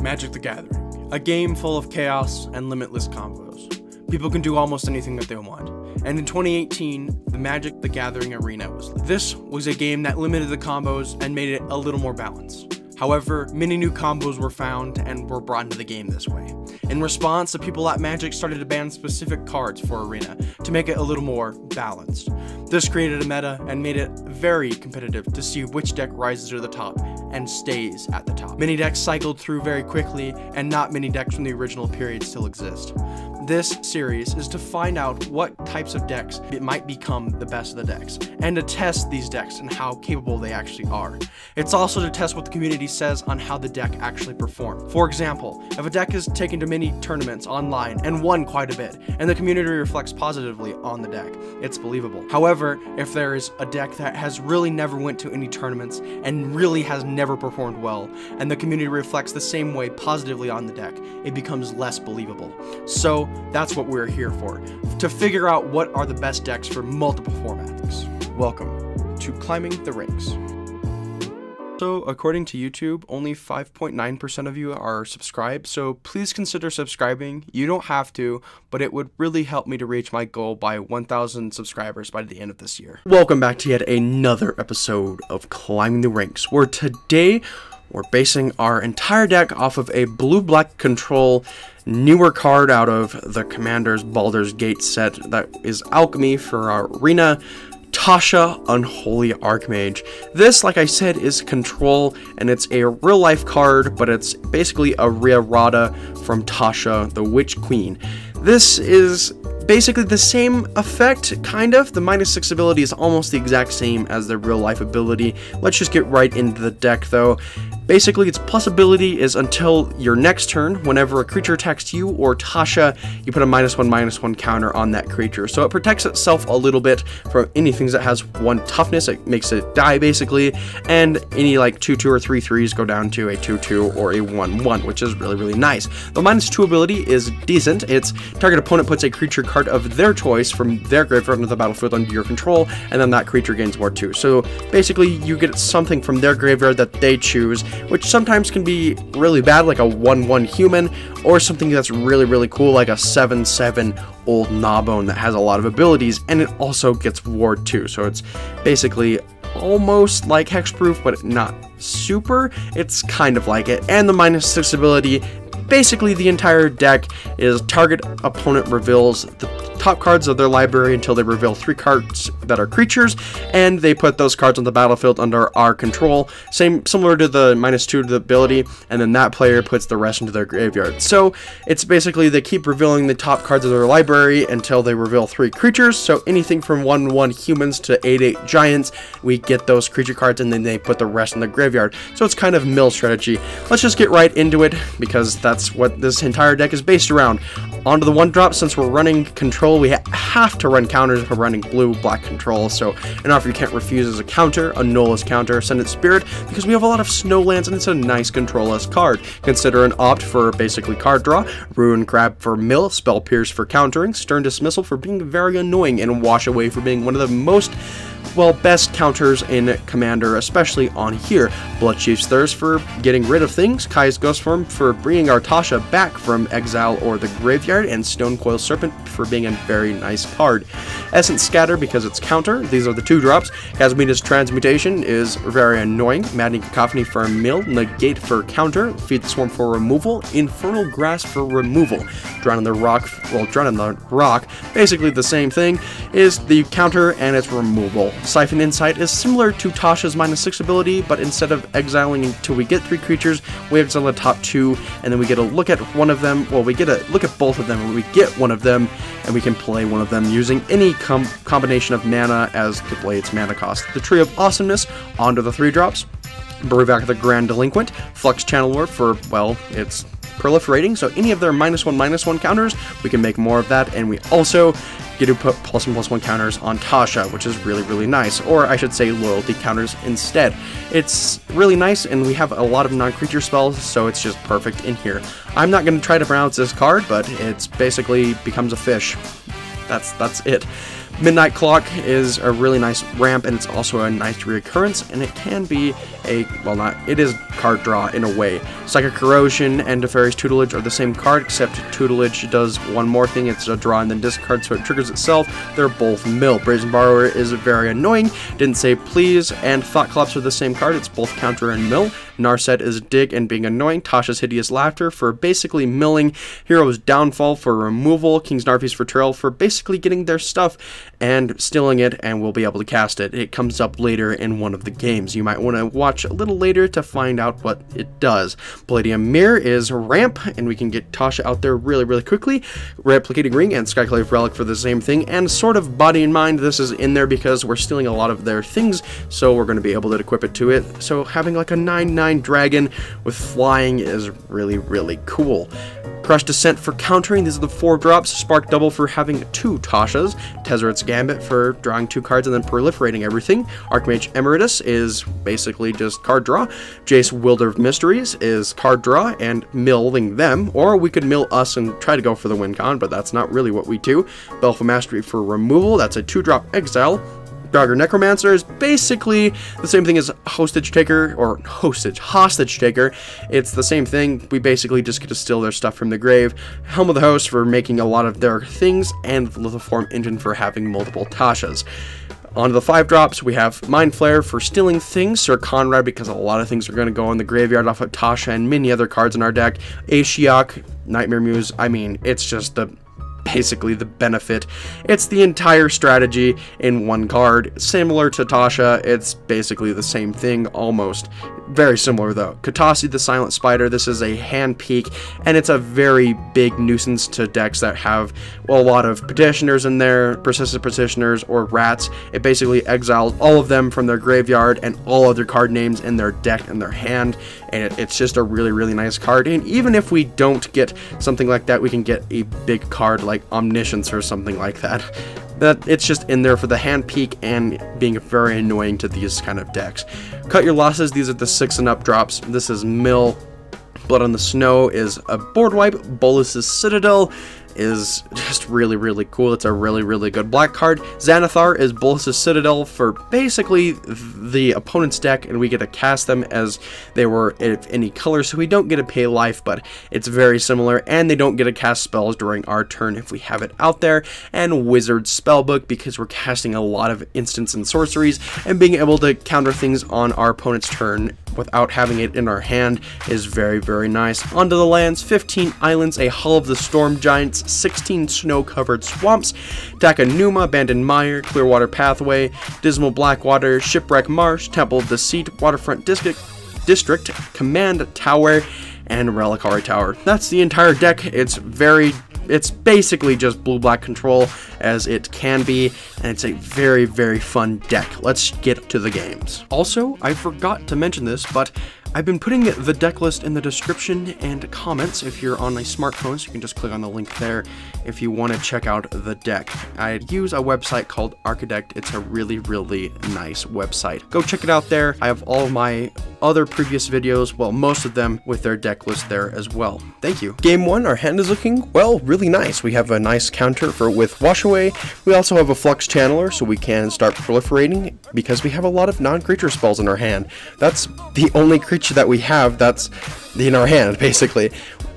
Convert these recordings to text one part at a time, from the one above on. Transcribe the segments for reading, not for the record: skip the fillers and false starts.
Magic the Gathering, a game full of chaos and limitless combos. People can do almost anything that they want. And in 2018, the Magic the Gathering Arena was. This was a game that limited the combos and made it a little more balanced. However, many new combos were found and were brought into the game this way. In response, the people at Magic started to ban specific cards for Arena to make it a little more balanced. This created a meta and made it very competitive to see which deck rises to the top and stays at the top. Many decks cycled through very quickly, and not many decks from the original period still exist. This series is to find out what types of decks it might become the best of the decks, and to test these decks and how capable they actually are. It's also to test what the community says on how the deck actually performed. For example, if a deck is taken to many tournaments online and won quite a bit, and the community reflects positively on the deck, it's believable. However, if there is a deck that has really never went to any tournaments and really has never performed well, and the community reflects the same way positively on the deck, it becomes less believable. So that's what we're here for, to figure out what are the best decks for multiple formats. Welcome to Climbing the Ranks. So, according to YouTube, only 5.9% of you are subscribed, so please consider subscribing. You don't have to, but it would really help me to reach my goal by 1,000 subscribers by the end of this year. Welcome back to yet another episode of Climbing the Ranks, where today we're basing our entire deck off of a blue-black control newer card out of the Commander's Baldur's Gate set that is Alchemy for our Arena, Tasha, Unholy Archmage. This, like I said, is control, and it's a real-life card, but it's basically a Rarada from Tasha, the Witch Queen. This is basically the same effect, kind of. The -6 ability is almost the exact same as the real-life ability. Let's just get right into the deck, though. Basically, its plus ability is until your next turn, whenever a creature attacks you or Tasha, you put a -1/-1 counter on that creature. So it protects itself a little bit from anything that has 1 toughness. It makes it die, basically. And any like 2/2 or 3/3s go down to a 2/2 or a 1/1, which is really, really nice. The -2 ability is decent. It's target opponent puts a creature card of their choice from their graveyard into the battlefield under your control, and then that creature gains more too. So basically, you get something from their graveyard that they choose, which sometimes can be really bad, like a 1/1 human, or something that's really, really cool, like a 7/7 old Gnawbone that has a lot of abilities, and it also gets ward too. So it's basically almost like hexproof, but not super. It's kind of like it. And the -6 ability, basically the entire deck is target opponent reveals the top cards of their library until they reveal 3 cards that are creatures, and they put those cards on the battlefield under our control, similar to the -2 to the ability, and then that player puts the rest into their graveyard. So it's basically they keep revealing the top cards of their library until they reveal 3 creatures. So anything from 1/1 humans to 8/8 giants, we get those creature cards, and then they put the rest in the graveyard. So it's kind of mill strategy. Let's just get right into it, because that's what this entire deck is based around. Onto the 1-drop, since we're running control, we have to run counters if we're running blue-black control. So an offer you can't refuse is a counter, a Null's counter, Ascendant Spirit, because we have a lot of snowlands and it's a nice control-less card. Consider an opt for basically card draw, Ruin Grab for mill, Spell Pierce for countering, Stern Dismissal for being very annoying, and Wash Away for being one of the most, well, best counters in Commander, especially on here. Bloodchief's Thirst for getting rid of things, Kai's Ghost Form for bringing our Tasha back from exile or the graveyard, and Stonecoil Serpent for being a very nice card. Essence Scatter because it's counter. These are the 2-drops. Kazmina's Transmutation is very annoying. Maddening Cacophony for a mill, Negate for counter, Feed the Swarm for removal, Infernal Grasp for removal. Drown in the Rock, well, Drown in the Rock, basically the same thing, is the counter and its removal. Siphon Insight is similar to Tasha's -6 ability, but instead of exiling until we get 3 creatures, we exile the top 2, and then we get a look at one of them. Well, we get a look at both of them, and we get one of them, and we can play one of them using any combination of mana as to play its mana cost. The Tree of Awesomeness onto the 3-drops. Brewback the Grand Delinquent, Flux Channeler for, well, it's proliferating, so any of their -1/-1 counters, we can make more of that, and we also get to put +1/+1 counters on Tasha, which is really, really nice, or I should say loyalty counters instead. It's really nice, and we have a lot of non-creature spells, so it's just perfect in here. I'm not going to try to pronounce this card, but it's basically becomes a fish. That's it. Midnight Clock is a really nice ramp, and it's also a nice reoccurrence, and it can be it is card draw in a way. Psychic Corrosion and Nefarious Tutelage are the same card, except Tutelage does one more thing, it's a draw and then discard, so it triggers itself. They're both mill. Brazen Borrower is very annoying, Didn't Say Please, and Thought Collapse are the same card, it's both counter and mill. Narset is dig and being annoying, Tasha's Hideous Laughter for basically milling, Hero's Downfall for removal, King's Narfe's Betrayal for basically getting their stuff and stealing it, and we'll be able to cast it. It comes up later in one of the games. You might want to watch a little later to find out what it does. Palladium Mirror is ramp, and we can get Tasha out there really quickly. Replicating Ring and Skyclave Relic for the same thing, and sort of Body and Mind, this is in there because we're stealing a lot of their things, so we're going to be able to equip it to it. So having like a 9/9 dragon with flying is really cool. Crush Descent for countering, these are the 4 drops, Spark Double for having 2 Tashas, Tezzeret's Gambit for drawing 2 cards and then proliferating everything, Archmage Emeritus is basically just card draw, Jace Wilder of Mysteries is card draw and milling them, or we could mill us and try to go for the win con, but that's not really what we do. Baleful Mastery for removal, that's a 2-drop exile. Dogger Necromancer is basically the same thing as Hostage Taker, or Hostage Taker. It's the same thing, we basically just get to steal their stuff from the grave. Helm of the Host for making a lot of their things, and the Lithiform Engine for having multiple Tashas. On to the 5 drops, we have Mind Flare for stealing things, Sir Conrad because a lot of things are going to go in the graveyard off of Tasha and many other cards in our deck, Ashiok, Nightmare Muse, I mean, it's just basically the benefit. It's the entire strategy in one card. Similar to Tasha, it's basically the same thing, almost. Very similar though. Katassi the Silent Spider, this is a hand peek, and it's a very big nuisance to decks that have a lot of petitioners in there, persistent petitioners, or rats. It basically exiles all of them from their graveyard and all other card names in their deck and their hand, and it's just a really nice card. And even if we don't get something like that, we can get a big card like Omniscience or something like that. It's just in there for the hand peek and being very annoying to these kind of decks. Cut Your Losses, these are the 6 and up drops. This is mill. Blood on the Snow is a board wipe. Bolus's Citadel is just really cool. It's a really good black card. Xanathar is Bolus's Citadel for basically the opponent's deck, and we get to cast them as they were of any color, so we don't get to pay life, but it's very similar, and they don't get to cast spells during our turn if we have it out there. And Wizard Spellbook, because we're casting a lot of instants and sorceries, and being able to counter things on our opponent's turn without having it in our hand is very nice. Onto the lands, 15 islands, a Hall of the Storm Giants, 16 snow-covered swamps, Takanuma, Abandoned Mire, Clearwater Pathway, Dismal Blackwater, Shipwreck Marsh, Temple of Deceit, Waterfront District, Command Tower, and Reliquary Tower. That's the entire deck. It's basically just blue-black control as it can be, and it's a very fun deck. Let's get to the games. Also, I forgot to mention this, but I've been putting the deck list in the description and comments. If you're on a smartphone, so you can just click on the link there if you want to check out the deck. I use a website called Architect. It's a really nice website. Go check it out there. I have all of my other previous videos, well, most of them with their deck list there as well. Thank you. Game 1, our hand is looking, well, really nice. We have a nice counter with Wash Away. We also have a Flux Channeler, so we can start proliferating because we have a lot of non-creature spells in our hand. That's the only creature that we have that's in our hand, basically.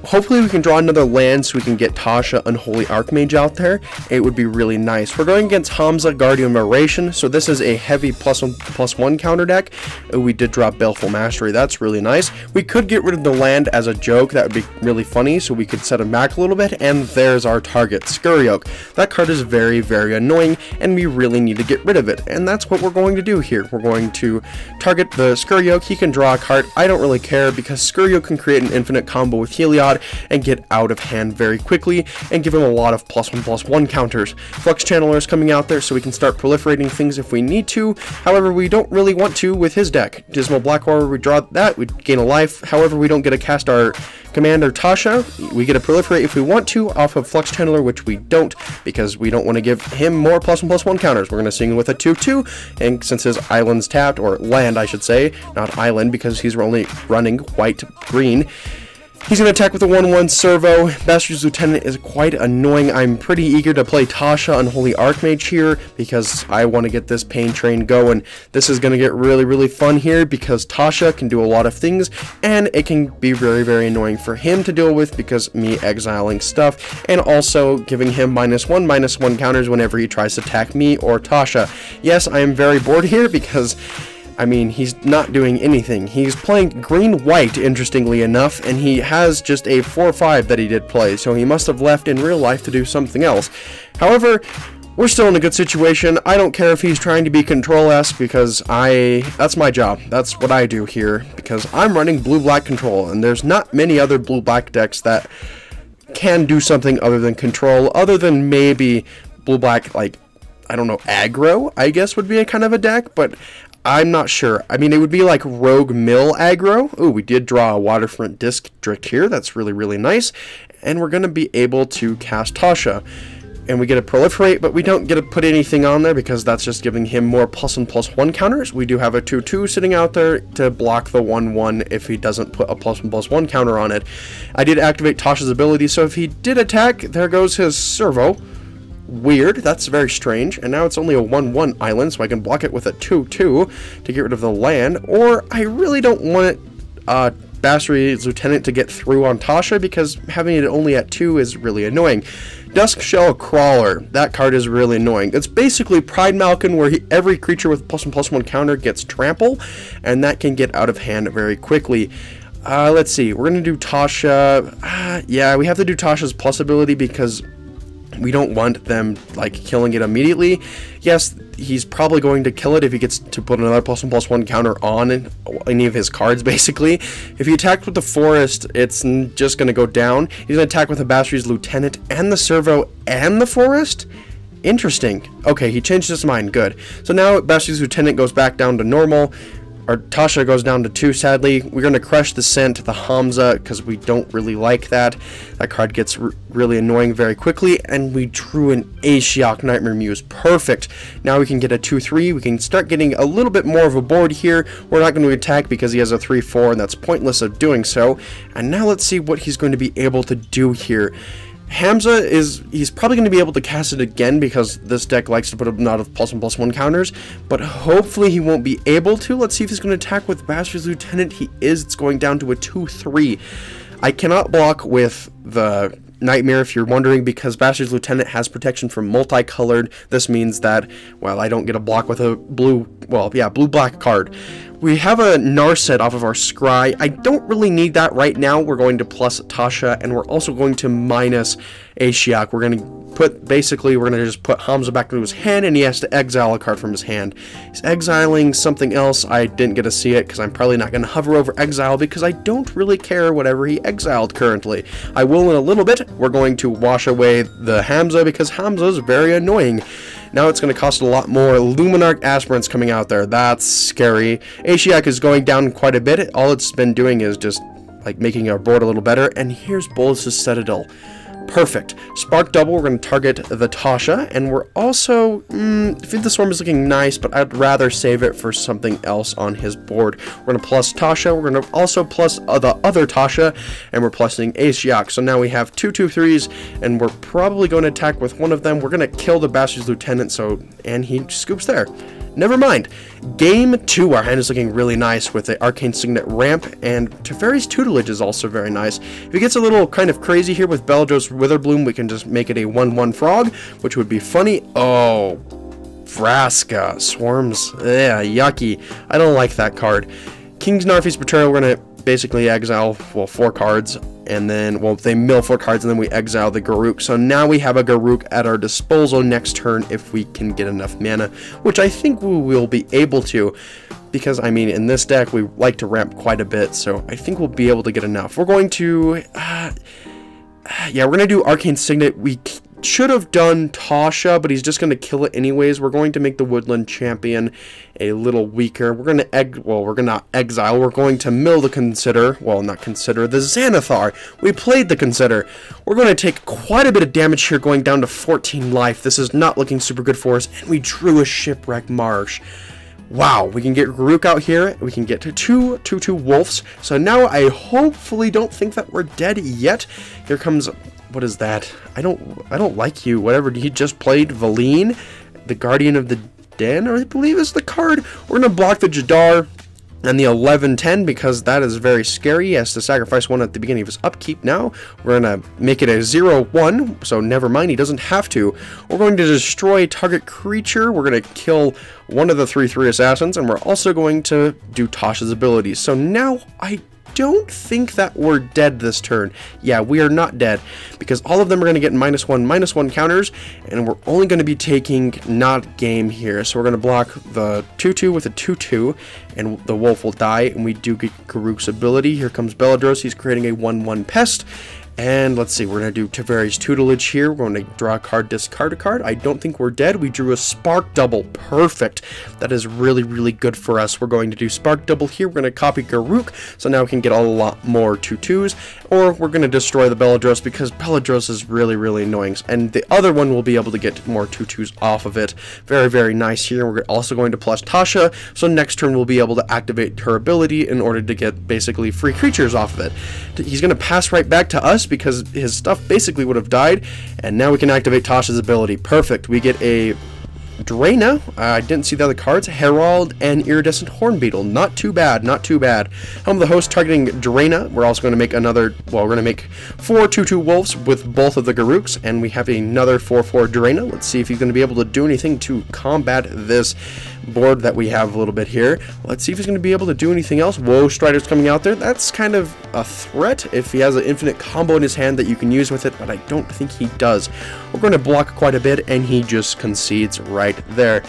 Hopefully we can draw another land so we can get Tasha, Unholy Archmage out there. It would be really nice. We're going against Hamza, Guardian of Oration, so this is a heavy +1/+1 counter deck. We did drop Baleful Mastery, that's really nice. We could get rid of the land as a joke, that would be really funny, so we could set him back a little bit, and there's our target, Scurryoak. That card is very annoying, and we really need to get rid of it, and that's what we're going to do here. We're going to target the Scurryoak. He can draw a card. I don't really care, because Scurryoak can create an infinite combo with Heliod and get out of hand very quickly and give him a lot of +1/+1 counters. Flux Channeler is coming out there so we can start proliferating things if we need to. However, we don't really want to with his deck. Dismal Blackwater, we draw that, we gain a life. However, we don't get to cast our Commander Tasha. We get to proliferate if we want to off of Flux Channeler, which we don't, because we don't want to give him more +1/+1 counters. We're going to swing with a 2/2, and since his island's tapped, or land I should say, not island, because he's only running white-green, He's going to attack with a 1-1 servo. Bastards Lieutenant is quite annoying. I'm pretty eager to play Tasha, Unholy Archmage here because I want to get this pain train going. This is going to get really, really fun here because Tasha can do a lot of things and it can be very, very annoying for him to deal with because me exiling stuff and also giving him -1/-1 counters whenever he tries to attack me or Tasha. Yes, I am very bored here because I mean, he's not doing anything. He's playing green-white, interestingly enough, and he has just a 4/5 that he did play, so he must have left in real life to do something else. However, we're still in a good situation. I don't care if he's trying to be Control-esque, because that's my job. That's what I do here, because I'm running blue-black Control, and there's not many other blue-black decks that can do something other than Control, other than maybe blue-black, like, I don't know, aggro, I guess would be a kind of a deck, but I'm not sure. I mean, it would be like Rogue Mill aggro. Ooh, we did draw a Waterfront District here. That's really, really nice. And we're going to be able to cast Tasha. And we get a Proliferate, but we don't get to put anything on there because that's just giving him more +1/+1 counters. We do have a 2/2 sitting out there to block the 1/1 if he doesn't put a +1/+1 counter on it. I did activate Tasha's ability, so if he did attack, there goes his servo. Weird, that's very strange, and now it's only a 1/1 island, so I can block it with a 2/2 to get rid of the land, or I really don't want Bastards Lieutenant to get through on Tasha, because having it only at 2 is really annoying. Duskshell Crawler, that card is really annoying. It's basically Pride Malkin, where every creature with +1/+1 counter gets trample, and that can get out of hand very quickly. Let's see, we're going to do Tasha. Yeah, we have to do Tasha's plus ability because we don't want them, like, killing it immediately. Yes, he's probably going to kill it if he gets to put another +1/+1 counter on any of his cards, basically. If he attacks with the Forest, it's just going to go down. He's going to attack with the Bastards Lieutenant and the Servo and the Forest? Interesting. Okay, he changed his mind. Good. So now Bastards Lieutenant goes back down to normal. Our Tasha goes down to 2, sadly. We're going to crush the Scent, the Hamza, because we don't really like that. That card gets really annoying very quickly, and we drew an Ashiok Nightmare Muse. Perfect. Now we can get a 2/3. We can start getting a little bit more of a board here. We're not going to attack because he has a 3/4, and that's pointless of doing so. And now let's see what he's going to be able to do here. Hamza he's probably going to be able to cast it again because this deck likes to put a lot of +1/+1 counters, but hopefully he won't be able to. Let's see if he's going to attack with Bastards Lieutenant. He is. It's going down to a 2/3. I cannot block with the Nightmare, if you're wondering, because Bastards Lieutenant has protection from multicolored. This means that, well, I don't get a block with a blue-black card. We have a Narset off of our Scry. I don't really need that right now. We're going to plus Tasha, and we're also going to minus Ashiok. We're going to we're going to just put Hamza back into his hand, and he has to exile a card from his hand. He's exiling something else. I didn't get to see it, because I'm probably not going to hover over exile, because I don't really care whatever he exiled currently. I will in a little bit. We're going to wash away the Hamza, because Hamza is very annoying. Now it's going to cost a lot more. Luminarch Aspirants coming out there. That's scary. Ashiok is going down quite a bit. All it's been doing is just, like, making our board a little better. And here's Bolus's Citadel. Perfect. Spark Double, we're going to target the Tasha, and we're also, Feed the Swarm is looking nice, but I'd rather save it for something else on his board. We're going to plus Tasha, we're going to also plus the other Tasha, and we're plussing Ashiok. So now we have 2 2/3s, and we're probably going to attack with one of them. We're going to kill the Bastards Lieutenant, and he scoops there. Never mind. Game 2, our hand is looking really nice with the Arcane Signet ramp, and Teferi's Tutelage is also very nice. If it gets a little kind of crazy here with Beledros Witherbloom, we can just make it a 1/1 frog, which would be funny. Oh, Vraska. Swarms. Yeah, yucky. I don't like that card. King's Narfi's Betrayal, we're going to basically exile, well, 4 cards, and then, well, they mill 4 cards, and then we exile the Garruk. So now we have a Garruk at our disposal next turn if we can get enough mana, which I think we will be able to, because, I mean, in this deck, we like to ramp quite a bit, so I think we'll be able to get enough. We're going to, yeah, we're going to do Arcane Signet. We should have done Tasha, but he's just going to kill it anyways. We're going to make the Woodland Champion a little weaker. We're going to we're going to exile. We're going to mill the Consider. Well, not Consider, the Xanathar. We played the Consider. We're going to take quite a bit of damage here, going down to 14 life. This is not looking super good for us, and we drew a Shipwreck Marsh. Wow, we can get Garuk out here. We can get to two 2/2 wolves. So now I hopefully don't think that we're dead yet. Here comes, what is that? I don't like you. Whatever he just played, Valine, the Guardian of the Den, I believe is the card. We're gonna block the Jadar and the 11-10 because that is very scary. He has to sacrifice one at the beginning of his upkeep. Now we're gonna make it a 0-1, so never mind, he doesn't have to. We're going to destroy target creature. We're gonna kill one of the 3/3 assassins, and we're also going to do Tasha's abilities. So now I don't think that we're dead this turn. Yeah, we are not dead because all of them are going to get -1/-1 counters, and we're only going to be taking not game here. So we're going to block the 2/2 with a 2/2, and the wolf will die, and we do get Garuk's ability. Here comes Belladros. He's creating a 1/1 pest. And let's see, we're going to do Taveri's Tutelage here. We're going to draw a card, discard a card. I don't think we're dead. We drew a Spark Double. Perfect. That is really, really good for us. We're going to do Spark Double here. We're going to copy Garuk, so now we can get a lot more 2/2s. Or we're going to destroy the Belladros because Belladros is really, really annoying. And the other one will be able to get more 2/2s off of it. Very, very nice here. We're also going to plus Tasha, so next turn we'll be able to activate her ability in order to get basically free creatures off of it. He's going to pass right back to us because his stuff basically would have died, and now we can activate Tasha's ability. Perfect. We get a Draina, I didn't see the other cards, Herald, and Iridescent Hornbeetle. Not too bad, not too bad. Helm of the Host targeting Draina. We're also going to make another, well, we're going to make 4 2/2 wolves with both of the Garuks, and we have another 4/4 Draina. Let's see if he's going to be able to do anything to combat this board that we have a little bit here. Let's see if he's going to be able to do anything else. Whoa, Strider's coming out there. That's kind of a threat if he has an infinite combo in his hand that you can use with it, but I don't think he does. We're going to block quite a bit, and he just concedes right there.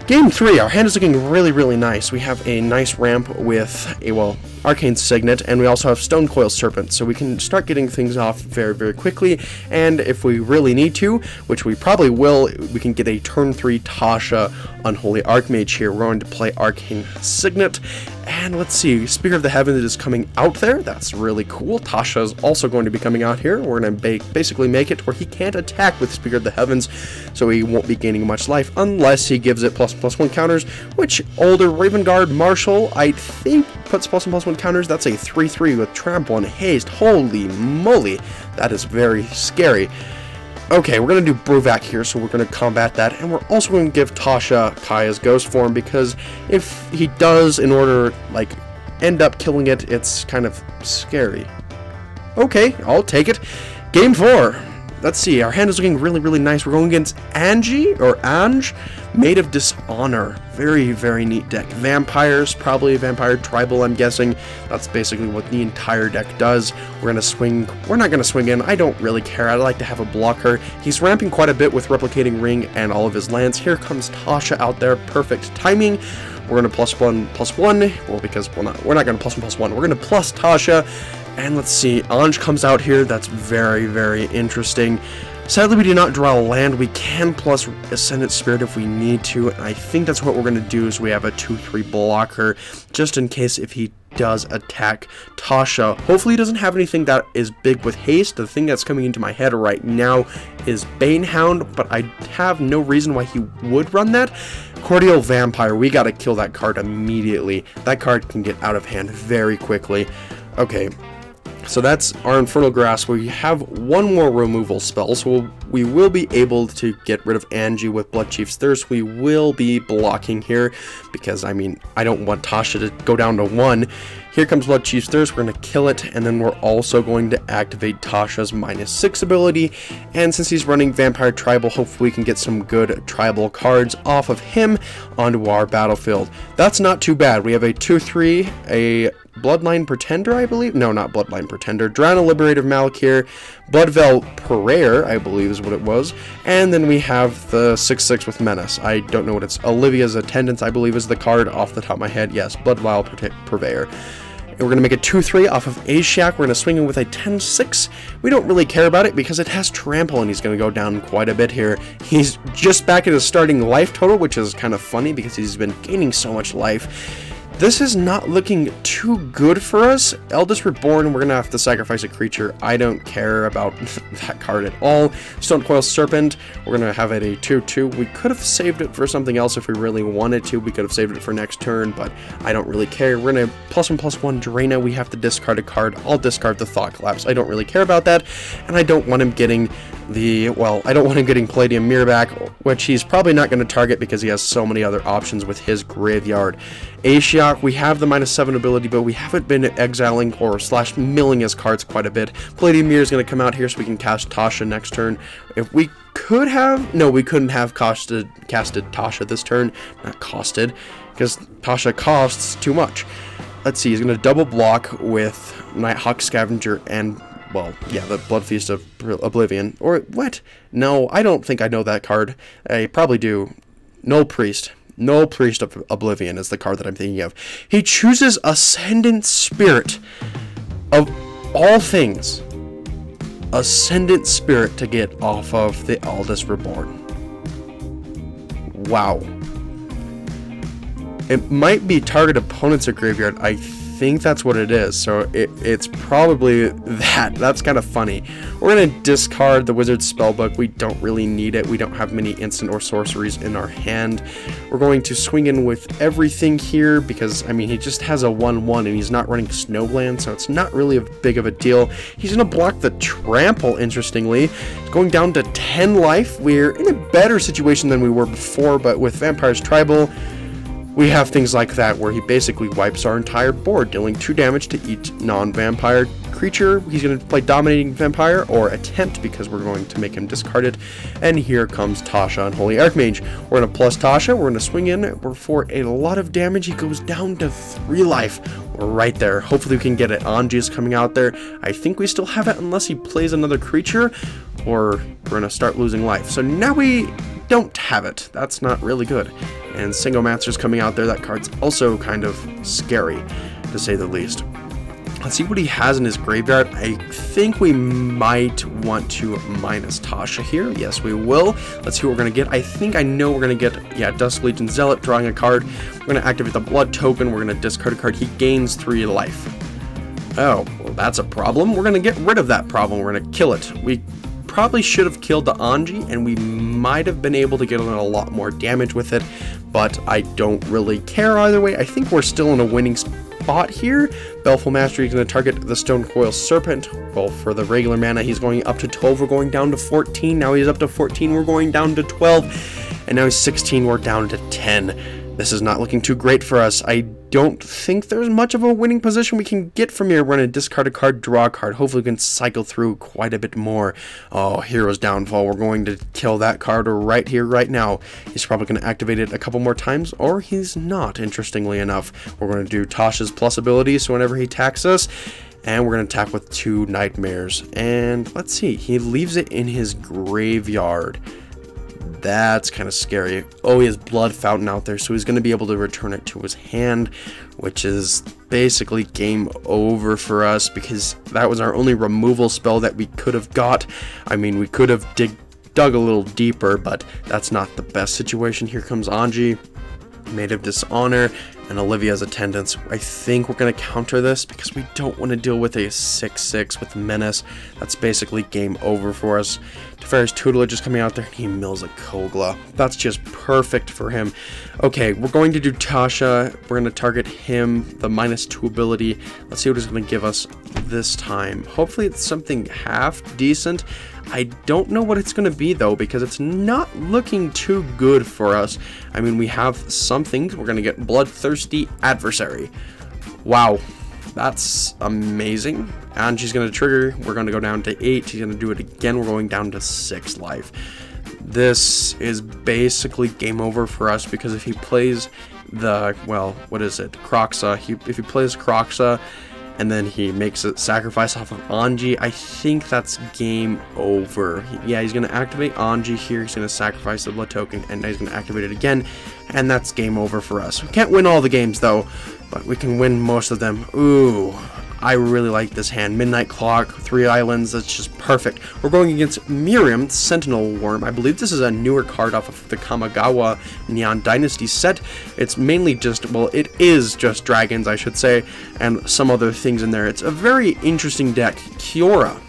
Game 3, our hand is looking really, really nice. We have a nice ramp with a, well, Arcane Signet, and we also have Stone Coil Serpent, so we can start getting things off very, very quickly, and if we really need to, which we probably will, we can get a turn 3 Tasha Unholy Archmage here. We're going to play Arcane Signet, and let's see, Speaker of the Heavens is coming out there. That's really cool. Tasha is also going to be coming out here. We're going to basically make it where he can't attack with Speaker of the Heavens, so he won't be gaining much life unless he gives it ++1 counters, which older Raven Guard Marshall, I think, puts ++1 counters. That's a 3/3 with Trample and Haste. Holy moly, that is very scary. Okay, we're going to do Bruvac here, so we're going to combat that, and we're also going to give Tasha Kaya's Ghost Form, because if he does, in order, like, end up killing it, it's kind of scary. Okay, I'll take it. Game 4. Let's see, our hand is looking really, really nice. We're going against Angie, or Ange, Maid of Dishonor. Very, very neat deck. Vampires, probably a Vampire Tribal, I'm guessing. That's basically what the entire deck does. We're going to swing, we're not going to swing in. I don't really care. I like to have a blocker. He's ramping quite a bit with Replicating Ring and all of his lands. Here comes Tasha out there. Perfect timing. We're going to +1/+1. Well, because we're not going to +1/+1. We're going to plus Tasha. And let's see, Ange comes out here. That's very, very interesting. Sadly, we did not draw a land. We can plus Ascendant Spirit if we need to. And I think that's what we're going to do, is we have a 2/3 blocker, just in case if he does attack Tasha. Hopefully he doesn't have anything that is big with haste. The thing that's coming into my head right now is Banehound, but I have no reason why he would run that. Cordial Vampire, we got to kill that card immediately. That card can get out of hand very quickly. Okay. So that's our Infernal Grasp. We have one more removal spell, so we will be able to get rid of Angie with Bloodchief's Thirst. We will be blocking here because, I mean, I don't want Tasha to go down to 1. Here comes Bloodchief's Thirst. We're going to kill it, and then we're also going to activate Tasha's -6 ability. And since he's running Vampire Tribal, hopefully we can get some good tribal cards off of him onto our battlefield. That's not too bad. We have a 2/3, a Bloodline Pretender, I believe. No, not Bloodline Pretender. Drown a Liberator Malakir, Bloodveil Prayer, I believe is what it was. And then we have the 6/6 with Menace. I don't know what it's. Olivia's Attendance, I believe, is the card off the top of my head. Yes, Bloodveil Purveyor. And we're going to make a 2/3 off of Ashak. We're going to swing in with a 10/6. We don't really care about it because it has Trample, and he's going to go down quite a bit here. He's just back at his starting life total, which is kind of funny because he's been gaining so much life. This is not looking too good for us. Eldest Reborn, we're going to have to sacrifice a creature. I don't care about that card at all. Stonecoil Serpent, we're going to have it a 2/2. We could have saved it for something else if we really wanted to. We could have saved it for next turn, but I don't really care. We're going to +1/+1 Draina. We have to discard a card. I'll discard the Thought Collapse. I don't really care about that, and I don't want him getting I don't want him getting Palladium Mirror back, which he's probably not going to target because he has so many other options with his graveyard. Ashiok, we have the -7 ability, but we haven't been exiling or / milling his cards quite a bit. Palladium Mirror is going to come out here so we can cast Tasha next turn. If we could have, no, we couldn't have casted Tasha this turn, not costed, because Tasha costs too much. Let's see, he's going to double block with Nighthawk Scavenger and, well, yeah, the Blood Feast of Oblivion. Or, what? No, I don't think I know that card. I probably do. Null Priest. Null Priest of Oblivion is the card that I'm thinking of. He chooses Ascendant Spirit. Of all things, Ascendant Spirit to get off of the Eldest Reborn. Wow. It might be target opponents or graveyard. I think that's what it is, so it's probably that. That's kind of funny. We're going to discard the Wizard's Spellbook. We don't really need it. We don't have many instant or sorceries in our hand. We're going to swing in with everything here because, I mean, he just has a 1/1 and he's not running Snowland, so it's not really a big of a deal. He's going to block the Trample, interestingly. It's going down to 10 life. We're in a better situation than we were before, but with Vampire's Tribal, we have things like that where he basically wipes our entire board, dealing 2 damage to each non-vampire creature. He's going to play Dominating Vampire or Attempt because we're going to make him discard it. And here comes Tasha, Unholy Archmage. We're going to plus Tasha. We're going to swing in. We're for a lot of damage. He goes down to 3 life. We're right there. Hopefully we can get it. Anji is coming out there. I think we still have it unless he plays another creature, or we're going to start losing life. So now we don't have it. That's not really good. And Singomancer's coming out there. That card's also kind of scary, to say the least. Let's see what he has in his graveyard. I think we might want to minus Tasha here. Yes, we will. Let's see what we're going to get. I think I know we're going to get, yeah, Dusk Legion Zealot, drawing a card. We're going to activate the Blood Token. We're going to discard a card. He gains 3 life. Oh, well, that's a problem. We're going to get rid of that problem. We're going to kill it. We probably should have killed the Anji, and we might have been able to get a lot more damage with it, but I don't really care either way. I think we're still in a winning spot here. Baleful Mastery is going to target the Stonecoil Serpent. Well, for the regular mana, he's going up to 12. We're going down to 14. Now he's up to 14. We're going down to 12. And now he's 16. We're down to 10. This is not looking too great for us. I don't think there's much of a winning position we can get from here. We're going to discard a card, draw a card. Hopefully we can cycle through quite a bit more. Oh, Hero's Downfall. We're going to kill that card right here, right now. He's probably going to activate it a couple more times, or he's not, interestingly enough. We're going to do Tasha's plus ability, so whenever he attacks us, and we're going to attack with 2 Nightmares. And let's see, he leaves it in his graveyard. That's kind of scary. Oh, he has Blood Fountain out there, so he's going to be able to return it to his hand, which is basically game over for us because that was our only removal spell that we could have got. I mean, we could have dug a little deeper, but that's not the best situation. Here comes Anji, Maid of Dishonor, and Olivia's Attendance. I think we're going to counter this because we don't want to deal with a 6/6 with Menace. That's basically game over for us. Teferi's Tutelage is coming out there, and he mills a Kogla. That's just perfect for him. Okay, we're going to do Tasha. We're going to target him, the -2 ability. Let's see what he's going to give us this time. Hopefully it's something half decent. I don't know what it's going to be, though, because it's not looking too good for us. I mean, we have something. We're going to get Bloodthirsty Adversary. Wow. That's amazing. And she's going to trigger. We're going to go down to 8. She's going to do it again. We're going down to 6 life. This is basically game over for us because if he plays the, well, what is it? Kroxa. If he plays Kroxa and then he makes a sacrifice off of Anji, I think that's game over. Yeah, he's going to activate Anji here. He's going to sacrifice the blood token, and now he's going to activate it again, and that's game over for us. We can't win all the games, though, but we can win most of them. Ooh, I really like this hand. Midnight Clock, 3 islands, that's just perfect. We're going against Miriam, Sentinel Worm. I believe this is a newer card off of the Kamigawa Neon Dynasty set. It's mainly just, well, it is just dragons, I should say, and some other things in there. It's a very interesting deck. Kiora.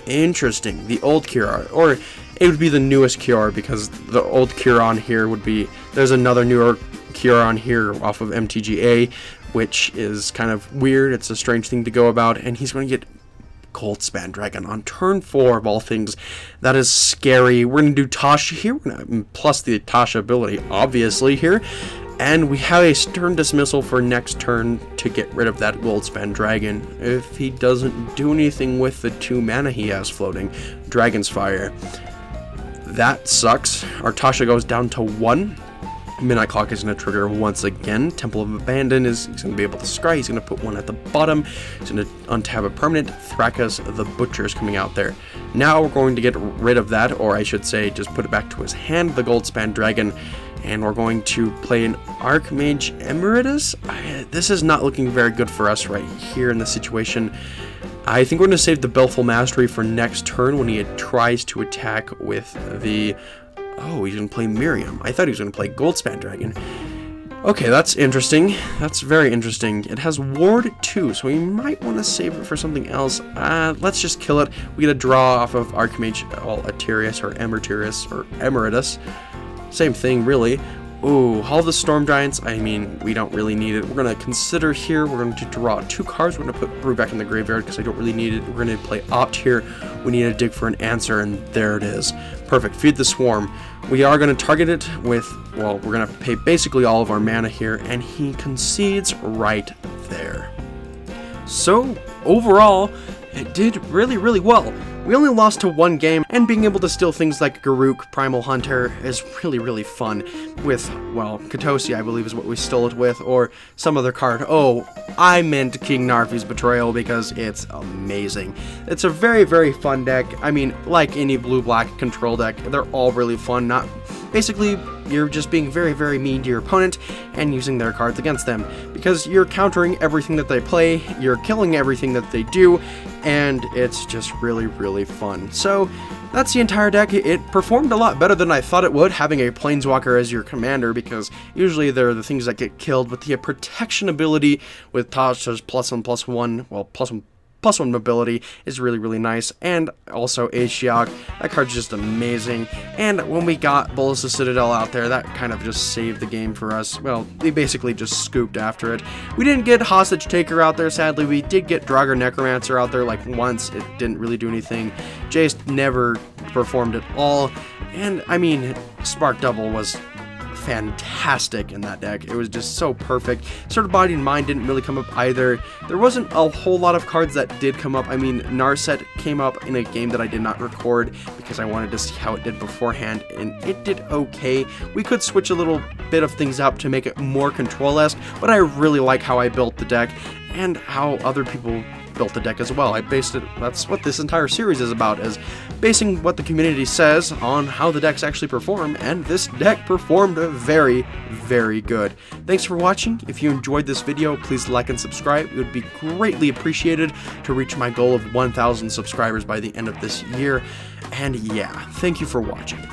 Interesting. The old Kiora, or it would be the newest Kiora, because the old Kiora on here would be, there's another newer Kiora on here off of Mtga, which is kind of weird. It's a strange thing to go about, and he's going to get Goldspan Dragon on turn 4 of all things. That is scary. We're going to do Tasha here, we're gonna, plus the Tasha ability, obviously, here. And we have a Stern Dismissal for next turn to get rid of that Goldspan Dragon if he doesn't do anything with the 2 mana he has floating. Dragon's Fire. That sucks. Our Tasha goes down to 1. Midnight Clock is going to trigger once again. Temple of Abandon is he's going to be able to scry. He's going to put 1 at the bottom. He's going to untap a permanent. Thrakus the Butcher is coming out there. Now we're going to get rid of that, or I should say just put it back to his hand, the Goldspan Dragon. And we're going to play an Archmage Emeritus. This is not looking very good for us right here in this situation. I think we're going to save the Baleful Mastery for next turn when he tries to attack with the... Oh, he's going to play Miriam. I thought he was going to play Goldspan Dragon. Okay, that's interesting. That's very interesting. It has Ward 2, so we might want to save it for something else. Let's just kill it. We get a draw off of Archmage, well, Atirius or Emeritus. Same thing, really. Ooh, Hall of the Storm Giants. I mean, we don't really need it. We're going to consider here. We're going to draw 2 cards. We're going to put Brew back in the graveyard because I don't really need it. We're going to play Opt here. We need to dig for an answer, and there it is. Perfect. Feed the Swarm. We are going to target it with, well, we're going to pay basically all of our mana here, and he concedes right there. So, overall, it did really, really well. We only lost to 1 game, and being able to steal things like Garruk, Primal Hunter is really, really fun. With, well, Katassi, I believe is what we stole it with, or some other card. Oh, I meant King Narfi's Betrayal because it's amazing. It's a very, very fun deck. I mean, like any blue-black control deck, they're all really fun. Not basically, you're just being very, very mean to your opponent and using their cards against them, because you're countering everything that they play, you're killing everything that they do, and it's just really, really fun. So that's the entire deck. It performed a lot better than I thought it would, having a Planeswalker as your commander, because usually they're the things that get killed, but the protection ability with Tasha's +1/+1, well, +1/+1 ability is really, really nice. And also Ashiok, that card's just amazing. And when we got Bolas the Citadel out there, that kind of just saved the game for us. Well, we basically just scooped after it. We didn't get Hostage Taker out there, sadly. We did get Draugr Necromancer out there like once. It didn't really do anything. Jace never performed at all. And I mean, Spark Double was fantastic in that deck. It was just so perfect. Sort of Body and Mind didn't really come up either. There wasn't a whole lot of cards that did come up. I mean, Narset came up in a game that I did not record because I wanted to see how it did beforehand, and it did okay. We could switch a little bit of things up to make it more control-esque, but I really like how I built the deck and how other people built the deck as well. I based it, that's what this entire series is about, is basing what the community says on how the decks actually perform, and this deck performed very, very good. Thanks for watching. If you enjoyed this video, please like and subscribe. It would be greatly appreciated to reach my goal of 1,000 subscribers by the end of this year. And yeah, thank you for watching.